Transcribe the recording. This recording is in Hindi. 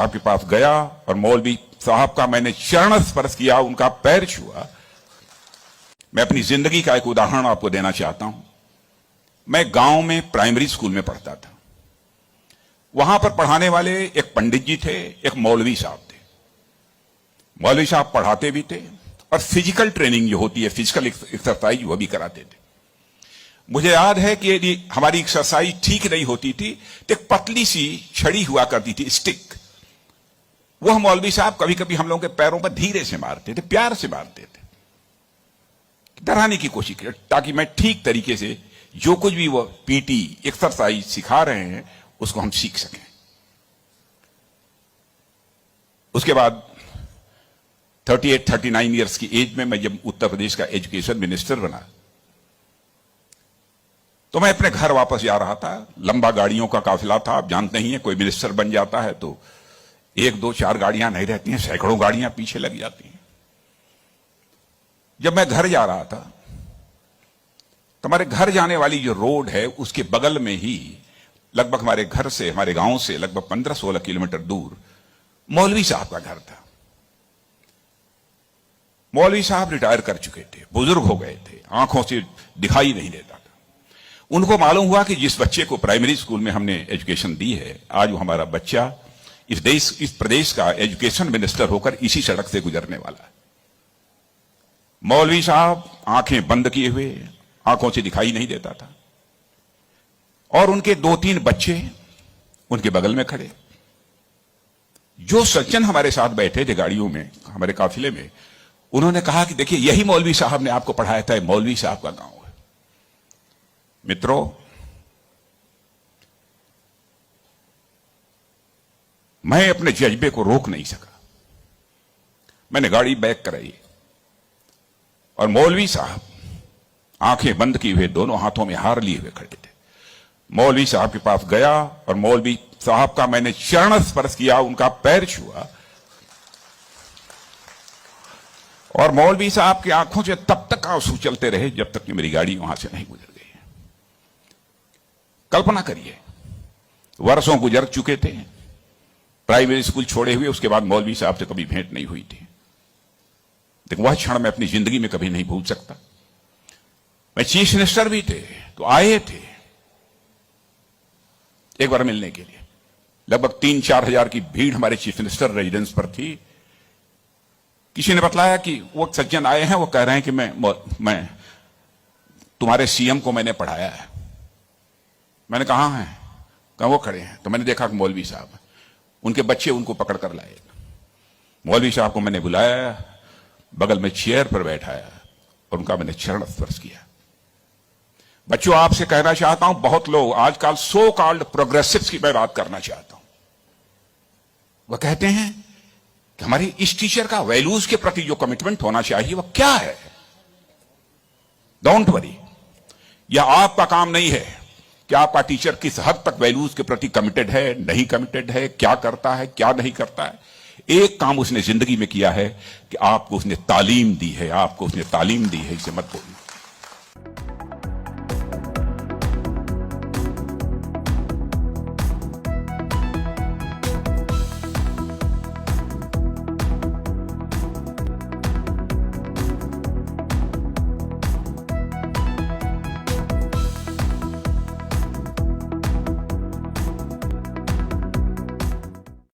साहब के पास गया और मौलवी साहब का मैंने चरण स्पर्श किया, उनका पैर छुआ। मैं अपनी जिंदगी का एक उदाहरण आपको देना चाहता हूं। मैं गांव में प्राइमरी स्कूल में पढ़ता था। वहां पर पढ़ाने वाले एक पंडित जी थे, एक मौलवी साहब थे। मौलवी साहब पढ़ाते भी थे और फिजिकल ट्रेनिंग जो होती है, फिजिकल एक्सरसाइज, वो भी कराते थे। मुझे याद है कि यदि हमारी एक्सरसाइज ठीक नहीं होती थी तो एक पतली सी छड़ी हुआ करती थी, स्टिक। वह मौलवी साहब कभी कभी हम लोगों के पैरों पर धीरे से मारते थे, प्यार से मारते थे, डराने की कोशिश की, ताकि मैं ठीक तरीके से जो कुछ भी वो पीटी एक्सरसाइज सिखा रहे हैं उसको हम सीख सकें। उसके बाद 38-39 ईयर्स की एज में मैं जब उत्तर प्रदेश का एजुकेशन मिनिस्टर बना तो मैं अपने घर वापस जा रहा था। लंबा गाड़ियों का काफिला था। आप जानते ही हैं, कोई मिनिस्टर बन जाता है तो 1, 2, 4 गाड़ियां नहीं रहती हैं, सैकड़ों गाड़ियां पीछे लग जाती हैं। जब मैं घर जा रहा था तो हमारे घर जाने वाली जो रोड है उसके बगल में ही, लगभग हमारे घर से, हमारे गांव से लगभग 15-16 किलोमीटर दूर मौलवी साहब का घर था। मौलवी साहब रिटायर कर चुके थे, बुजुर्ग हो गए थे, आंखों से दिखाई नहीं देता था। उनको मालूम हुआ कि जिस बच्चे को प्राइमरी स्कूल में हमने एजुकेशन दी है, आज वो हमारा बच्चा इस प्रदेश का एजुकेशन मिनिस्टर होकर इसी सड़क से गुजरने वाला है। मौलवी साहब आंखें बंद किए हुए, आंखों से दिखाई नहीं देता था, और उनके 2-3 बच्चे उनके बगल में खड़े। जो सज्जन हमारे साथ बैठे थे गाड़ियों में, हमारे काफिले में, उन्होंने कहा कि देखिए, यही मौलवी साहब ने आपको पढ़ाया था, मौलवी साहब का गांव है। मित्रों, मैं अपने जज्बे को रोक नहीं सका। मैंने गाड़ी बैक कराई और मौलवी साहब आंखें बंद किए हुए, दोनों हाथों में हार लिए हुए खड़े थे। मौलवी साहब के पास गया और मौलवी साहब का मैंने चरण स्पर्श किया, उनका पैर छुआ, और मौलवी साहब की आंखों से तब तक आंसू चलते रहे जब तक कि मेरी गाड़ी वहां से नहीं गुजर गई। कल्पना करिए, वर्षों गुजर चुके थे, प्राइमरी स्कूल छोड़े हुए, उसके बाद मौलवी साहब से कभी भेंट नहीं हुई थी। लेकिन वह क्षण मैं अपनी जिंदगी में कभी नहीं भूल सकता। मैं चीफ मिनिस्टर भी थे तो आए थे एक बार मिलने के लिए। लगभग 3-4 हजार की भीड़ हमारे चीफ मिनिस्टर रेजिडेंस पर थी। किसी ने बतलाया कि वो सज्जन आए हैं, वो कह रहे हैं कि मैं तुम्हारे सीएम को मैंने पढ़ाया है। मैंने कहा है, कहा वो खड़े हैं। तो मैंने देखा कि मौलवी साहब, उनके बच्चे उनको पकड़ कर लाए। मौलवी साहब को मैंने बुलाया, बगल में चेयर पर बैठाया और उनका मैंने चरण स्पर्श किया। बच्चों, आपसे कहना चाहता हूं, बहुत लोग आजकल सो कॉल्ड प्रोग्रेसिव्स की मैं बात करना चाहता हूं। वह कहते हैं कि हमारी इस टीचर का वैल्यूज के प्रति जो कमिटमेंट होना चाहिए वह क्या है। डोंट वरी, यह आपका काम नहीं है कि आपका टीचर किस हद तक वैल्यूज के प्रति कमिटेड है, नहीं कमिटेड है, क्या करता है, क्या नहीं करता है। एक काम उसने जिंदगी में किया है कि आपको उसने तालीम दी है, आपको उसने तालीम दी है, इसे मत भूलिए।